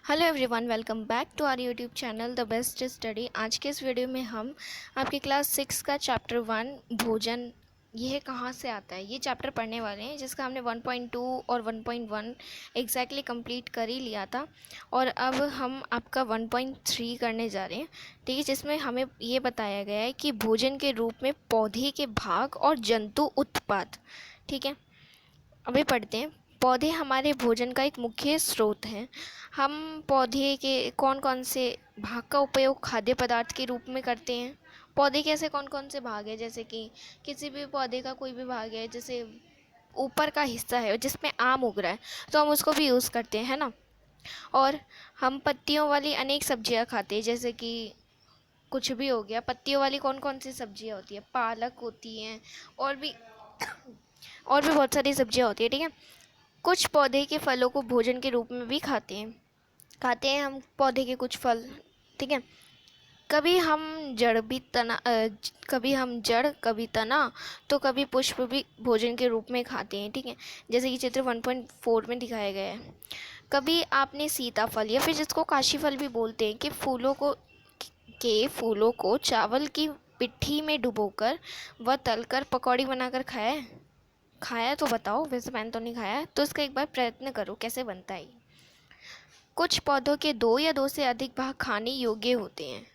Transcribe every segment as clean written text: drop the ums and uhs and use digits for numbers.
Hello everyone, welcome back to our YouTube channel the best study. आज के इस video में हम आपके क्लास 6 का चैप्टर 1 भोजन यह कहाँ से आता है ये चैप्टर पढ़ने वाले हैं, जिसका हमने 1.2 और 1.1 एग्जैक्टली कंप्लीट कर ही लिया था। और अब हम आपका 1.3 करने जा रहे हैं, ठीक है, जिसमें हमें ये बताया गया है कि भोजन के रूप में पौधे के भाग और जंतु उत्पाद। ठीक है, अभी पढ़ते हैं। पौधे हमारे भोजन का एक मुख्य स्रोत हैं। हम पौधे के कौन कौन से भाग का उपयोग खाद्य पदार्थ के रूप में करते हैं। पौधे के ऐसे कौन कौन से भाग हैं, जैसे कि किसी भी पौधे का कोई भी भाग है, जैसे ऊपर का हिस्सा है जिसमें आम उग रहा है, तो हम उसको भी यूज़ करते हैं, है ना। और हम पत्तियों वाली अनेक सब्जियां खाते हैं, जैसे कि कुछ भी हो गया। पत्तियों वाली कौन कौन सी सब्जियां होती है, पालक होती हैं, और भी बहुत सारी सब्जियां होती है, ठीक है। कुछ पौधे के फलों को भोजन के रूप में भी खाते हैं हम पौधे के कुछ फल, ठीक है। कभी हम जड़ भी तना कभी हम जड़, कभी तना, तो कभी पुष्प भी भोजन के रूप में खाते हैं, ठीक है, जैसे कि चित्र 1.4 में दिखाया गया है। कभी आपने सीताफल या फिर जिसको काशी फल भी बोलते हैं फूलों को चावल की पिट्ठी में डुबोकर व तलकर पकौड़ी बनाकर खाया तो बताओ। वैसे मैंने तो नहीं खाया, तो इसका एक बार प्रयत्न करो कैसे बनता है। कुछ पौधों के दो या दो से अधिक भाग खाने योग्य होते हैं।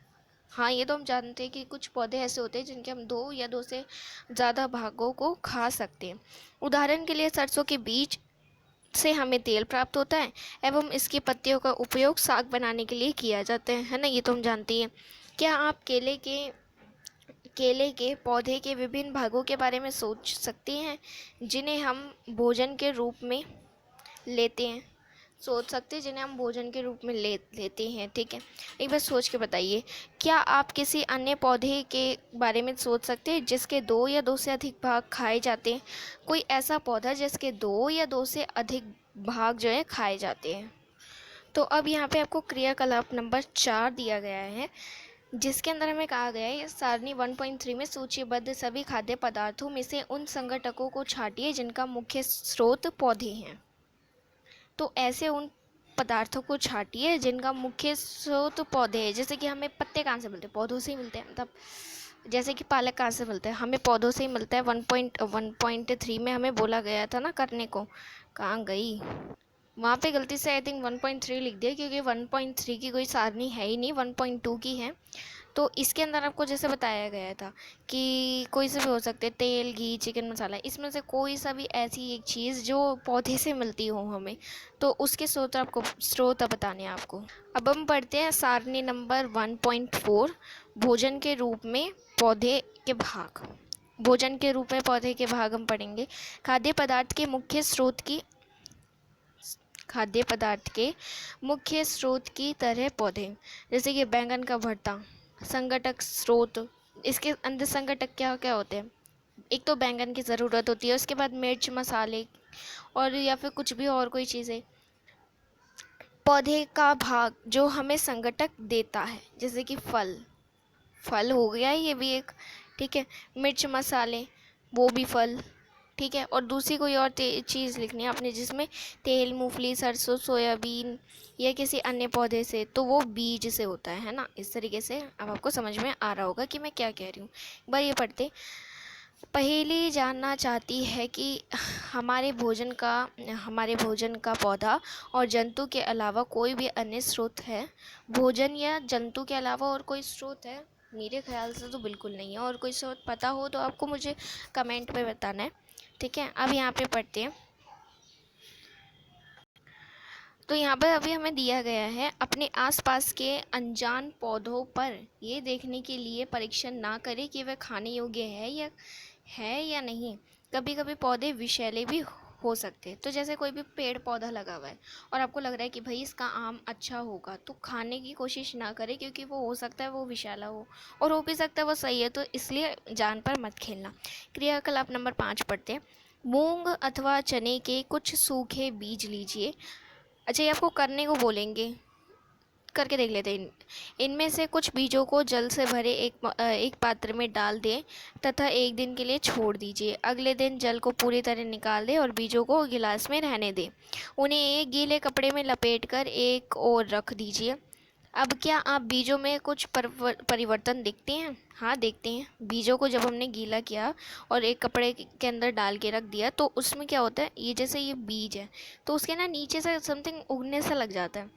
हाँ, ये तो हम जानते हैं कि कुछ पौधे ऐसे होते हैं जिनके हम दो या दो से ज़्यादा भागों को खा सकते हैं। उदाहरण के लिए सरसों के बीज से हमें तेल प्राप्त होता है एवं इसकी पत्तियों का उपयोग साग बनाने के लिए किया जाता है ना, ये तो हम जानते हैं। क्या आप केले के पौधे के विभिन्न भागों के बारे में सोच सकते हैं जिन्हें हम भोजन के रूप में लेते हैं सोच सकते हैं जिन्हें हम भोजन के रूप में लेते हैं, ठीक है। एक बार सोच के बताइए, क्या आप किसी अन्य पौधे के बारे में सोच सकते हैं जिसके दो या दो से अधिक भाग खाए जाते हैं। कोई ऐसा पौधा जिसके दो या दो से अधिक भाग जो है खाए जाते हैं। तो अब यहाँ पे आपको क्रियाकलाप नंबर 4 दिया गया है, जिसके अंदर हमें कहा गया है सारणी 1.3 में सूचीबद्ध सभी खाद्य पदार्थों में से उन संघटकों को छांटिए जिनका मुख्य स्रोत पौधे हैं। तो ऐसे उन पदार्थों को छांटिए जिनका मुख्य स्रोत पौधे हैं। जैसे कि हमें पत्ते कहाँ से मिलते हैं, पौधों से ही मिलते हैं। मतलब जैसे कि पालक कहाँ से मिलता है, हमें पौधों से ही मिलता है। 1.3 में हमें बोला गया था ना करने को, कहाँ गई, वहाँ पे गलती से आई थिंक 1.3 लिख दिया, क्योंकि 1.3 की कोई सारणी है ही नहीं, 1.2 की है। तो इसके अंदर आपको जैसे बताया गया था कि कोई से भी हो सकते हैं, तेल, घी, चिकन मसाला, इसमें से कोई सा भी ऐसी एक चीज़ जो पौधे से मिलती हो हमें, तो उसके स्रोत बताने हैं आपको। अब हम पढ़ते हैं सारणी नंबर 1.4 भोजन के रूप में पौधे के भाग। भोजन के रूप में पौधे के भाग हम पढ़ेंगे। खाद्य पदार्थ के मुख्य स्रोत की तरह पौधे, जैसे कि बैंगन का भरता। संगठक स्रोत, इसके अंदर संगठक क्या क्या होते हैं, एक तो बैंगन की ज़रूरत होती है, उसके बाद मिर्च, मसाले, और या फिर कुछ भी और कोई चीज़ें। पौधे का भाग जो हमें संगठक देता है, जैसे कि फल हो गया ये भी एक, ठीक है। मिर्च, मसाले, वो भी फल, ठीक है। और दूसरी कोई और चीज़ लिखनी है आपने जिसमें तेल, मूंगफली, सरसों, सोयाबीन या किसी अन्य पौधे से, तो वो बीज से होता है ना। इस तरीके से अब आपको समझ में आ रहा होगा कि मैं क्या कह रही हूँ। एक बार ये पढ़ते। पहेली जानना चाहती है कि हमारे भोजन का पौधा और जंतु के अलावा कोई भी अन्य स्रोत है। भोजन या जंतु के अलावा और कोई स्रोत है? मेरे ख्याल से तो बिल्कुल नहीं है। और कोई स्रोत पता हो तो आपको मुझे कमेंट में बताना है, ठीक है। अब यहाँ पे पढ़ते हैं। तो यहाँ पर अभी हमें दिया गया है, अपने आसपास के अनजान पौधों पर ये देखने के लिए परीक्षण ना करें कि वह खाने योग्य है या नहीं। कभी कभी पौधे विषैले भी हो सकते हैं। तो जैसे कोई भी पेड़ पौधा लगा हुआ है और आपको लग रहा है कि भाई इसका आम अच्छा होगा, तो खाने की कोशिश ना करें, क्योंकि वो हो सकता है वो विषैला हो, और हो भी सकता है वो सही है, तो इसलिए जान पर मत खेलना। क्रियाकलाप नंबर 5 पढ़ते हैं। मूंग अथवा चने के कुछ सूखे बीज लीजिए। अच्छा, ये आपको करने को बोलेंगे, करके देख लेते हैं। इनमें से कुछ बीजों को जल से भरे एक पात्र में डाल दें तथा एक दिन के लिए छोड़ दीजिए। अगले दिन जल को पूरी तरह निकाल दें और बीजों को गिलास में रहने दें। उन्हें एक गीले कपड़े में लपेटकर एक ओर रख दीजिए। अब क्या आप बीजों में कुछ परिवर्तन देखते हैं? हाँ, देखते हैं। बीजों को जब हमने गीला किया और एक कपड़े के अंदर डाल के रख दिया तो उसमें क्या होता है, ये जैसे ये बीज है तो उसके ना नीचे से समथिंग उगने सा लग जाता है,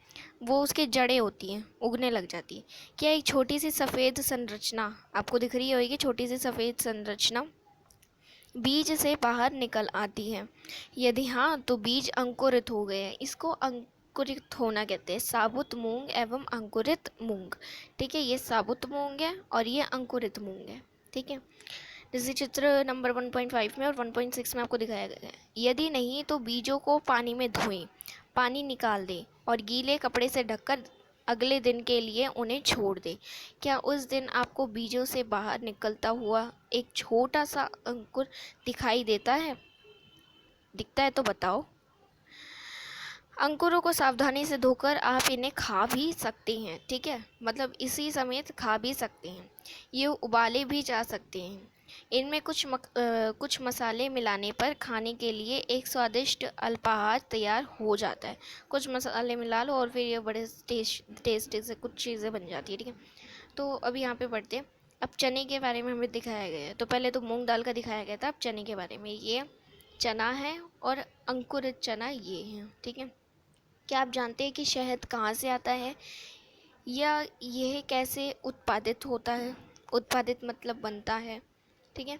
वो उसकी जड़ें होती हैं, उगने लग जाती है। क्या एक छोटी सी सफ़ेद संरचना आपको दिख रही होगी? छोटी सी सफ़ेद संरचना बीज से बाहर निकल आती है। यदि हाँ तो बीज अंकुरित हो गए हैं। इसको अंकुरित होना कहते हैं। साबुत मूंग एवं अंकुरित मूंग, ठीक है। ये साबुत मूंग है और ये अंकुरित मूंग है, ठीक है। जैसे चित्र नंबर 1.5 में और 1.6 में आपको दिखाया गया है। यदि नहीं तो बीजों को पानी में धोएं, पानी निकाल दें और गीले कपड़े से ढककर अगले दिन के लिए उन्हें छोड़ दें। क्या उस दिन आपको बीजों से बाहर निकलता हुआ एक छोटा सा अंकुर दिखाई देता है? दिखता है तो बताओ। अंकुरों को सावधानी से धोकर आप इन्हें खा भी सकते हैं, ठीक है। मतलब इसी समेत खा भी सकते हैं। ये उबाले भी जा सकते हैं। इनमें कुछ मसाले मिलाने पर खाने के लिए एक स्वादिष्ट अल्पाहार तैयार हो जाता है। कुछ मसाले मिला लो और फिर ये बड़े टेस्टी से कुछ चीज़ें बन जाती है, ठीक है। तो अभी यहाँ पे पढ़ते हैं। अब चने के बारे में हमें दिखाया गया है। तो पहले तो मूंग दाल का दिखाया गया था, अब चने के बारे में। ये चना है और अंकुरित चना ये है, ठीक है। क्या आप जानते हैं कि शहद कहाँ से आता है या यह कैसे उत्पादित होता है? उत्पादित मतलब बनता है, ठीक है।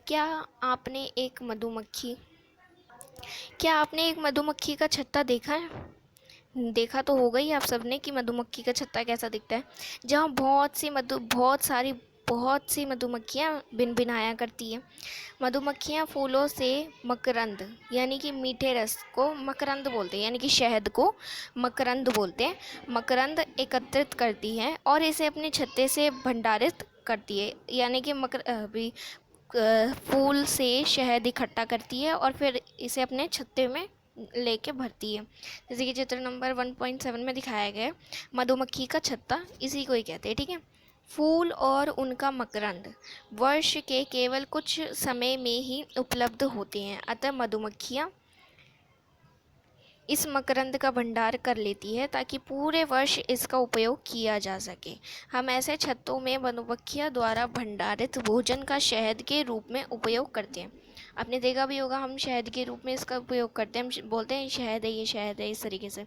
क्या आपने एक मधुमक्खी क्या आपने एक मधुमक्खी का छत्ता देखा है? देखा तो होगा ही आप सबने कि मधुमक्खी का छत्ता कैसा दिखता है। जहाँ बहुत सी मधुमक्खियाँ भिनभिनाया करती हैं। मधुमक्खियाँ फूलों से मकरंद यानी कि मीठे रस को मकरंद बोलते हैं, यानी कि शहद को मकरंद बोलते हैं। मकरंद एकत्रित करती हैं और इसे अपने छत्ते से भंडारित करती है, यानी कि फूल से शहद इकट्ठा करती है और फिर इसे अपने छत्ते में लेके भरती है। जैसे कि चित्र नंबर 1.7 में दिखाया गया है, मधुमक्खी का छत्ता इसी को ही कहते हैं, ठीक है। फूल और उनका मकरंद वर्ष के केवल कुछ समय में ही उपलब्ध होते हैं, अतः मधुमक्खियाँ इस मकरंद का भंडार कर लेती है ताकि पूरे वर्ष इसका उपयोग किया जा सके। हम ऐसे छत्तों में मधुमक्खियों द्वारा भंडारित भोजन का शहद के रूप में उपयोग करते हैं। आपने देखा भी होगा, हम शहद के रूप में इसका उपयोग करते हैं, हम बोलते हैं शहद है, ये शहद है, इस तरीके से,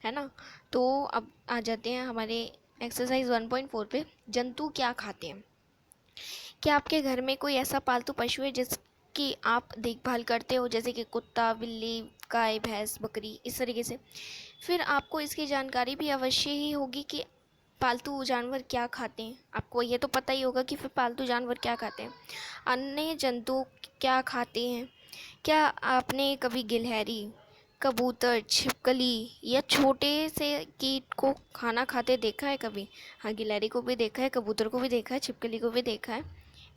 है ना। तो अब आ जाते हैं हमारे एक्सरसाइज 1.4 पे। जंतु क्या खाते हैं? क्या आपके घर में कोई ऐसा पालतू पशु है जिसकी आप देखभाल करते हो, जैसे कि कुत्ता, बिल्ली, गाय, भैंस, बकरी, इस तरीके से? फिर आपको इसकी जानकारी भी अवश्य ही होगी कि पालतू जानवर क्या खाते हैं। आपको ये तो पता ही होगा कि फिर पालतू जानवर क्या खाते हैं, अन्य जंतु क्या खाते हैं। क्या आपने कभी गिलहरी, कबूतर, छिपकली या छोटे से कीट को खाना खाते देखा है कभी? हाँ, गिलहरी को भी देखा है, कबूतर को भी देखा है, छिपकली को भी देखा है,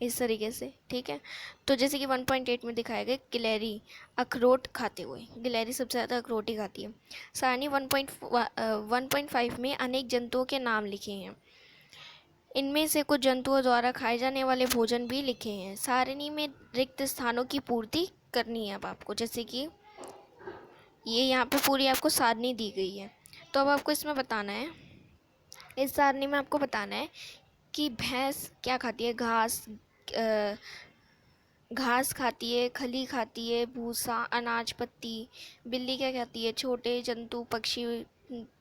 इस तरीके से, ठीक है। तो जैसे कि 1.8 में दिखाया गया, गिलहरी अखरोट खाते हुए, गिलहरी सबसे ज़्यादा अखरोट ही खाती है। सारणी 1.5 में अनेक जंतुओं के नाम लिखे हैं। इनमें से कुछ जंतुओं द्वारा खाए जाने वाले भोजन भी लिखे हैं। सारणी में रिक्त स्थानों की पूर्ति करनी है अब आपको। जैसे कि ये यहाँ पे पूरी आपको सारणी दी गई है, तो अब आपको इसमें बताना है, इस सारणी में आपको बताना है कि भैंस क्या खाती है। घास खाती है, खली खाती है, भूसा, अनाज, पत्ती। बिल्ली क्या खाती है? छोटे जंतु, पक्षी,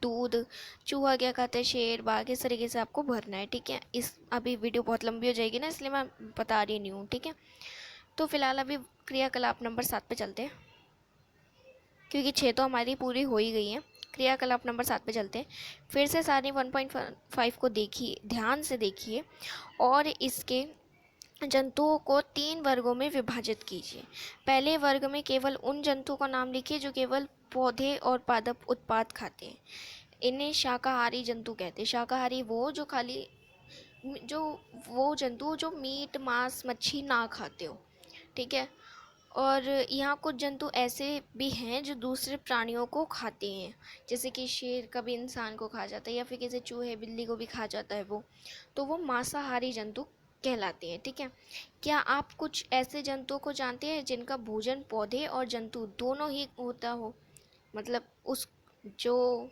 दूध। चूहा क्या खाता है? शेर, बाघ। इस तरीके से आपको भरना है, ठीक है। इस अभी वीडियो बहुत लंबी हो जाएगी ना, इसलिए मैं बता रही नहीं हूँ, ठीक है। तो फिलहाल अभी क्रियाकलाप नंबर 7 पे चलते हैं, क्योंकि 6 तो हमारी पूरी हो ही गई है। क्रियाकलाप नंबर 7 पे चलते हैं। फिर से सारणी 1.5 को देखिए, ध्यान से देखिए और इसके जंतुओं को 3 वर्गों में विभाजित कीजिए। पहले वर्ग में केवल उन जंतुओं का नाम लिखिए जो केवल पौधे और पादप उत्पाद खाते हैं। इन्हें शाकाहारी जंतु कहते हैं। शाकाहारी वो जंतु जो मीट, मांस, मच्छी ना खाते हो, ठीक है। और यहाँ कुछ जंतु ऐसे भी हैं जो दूसरे प्राणियों को खाते हैं, जैसे कि शेर कभी इंसान को खा जाता है या फिर किसी चूहे बिल्ली को भी खा जाता है वो, तो वो मांसाहारी जंतु कहलाते हैं। ठीक है, क्या आप कुछ ऐसे जंतुओं को जानते हैं जिनका भोजन पौधे और जंतु दोनों ही होता हो? मतलब उस जो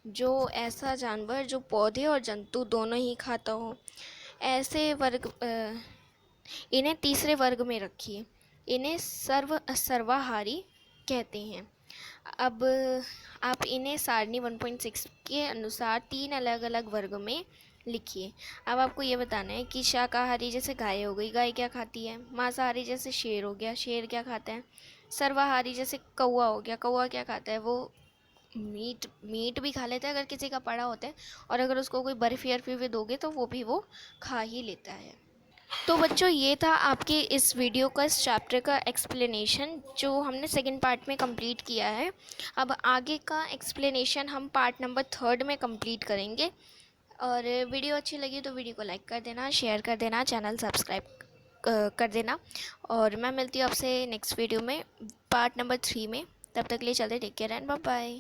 जो ऐसा जानवर जो पौधे और जंतु दोनों ही खाता हो, ऐसे वर्ग इन्हें तीसरे वर्ग में रखिए। इन्हें सर्वाहारी कहते हैं। अब आप इन्हें सारणी 1.6 के अनुसार 3 अलग अलग वर्ग में लिखिए। अब आपको ये बताना है कि शाकाहारी जैसे गाय हो गई, गाय क्या खाती है? मांसाहारी जैसे शेर हो गया, शेर क्या खाता है? सर्वाहारी जैसे कौवा हो गया, कौवा क्या खाता है? वो मीट भी खा लेता है अगर किसी का पड़ा होता है, और अगर उसको कोई बर्फ़ी वर्फ़ी भी दोगे तो वो भी वो खा ही लेता है। तो बच्चों, ये था आपके इस वीडियो का, इस चैप्टर का एक्सप्लेनेशन जो हमने सेकंड पार्ट में कंप्लीट किया है। अब आगे का एक्सप्लेनेशन हम पार्ट नंबर 3 में कंप्लीट करेंगे। और वीडियो अच्छी लगी तो वीडियो को लाइक कर देना, शेयर कर देना, चैनल सब्सक्राइब कर देना। और मैं मिलती हूँ आपसे नेक्स्ट वीडियो में, पार्ट नंबर 3 में। तब तक के लिए चलते, take care and bye bye.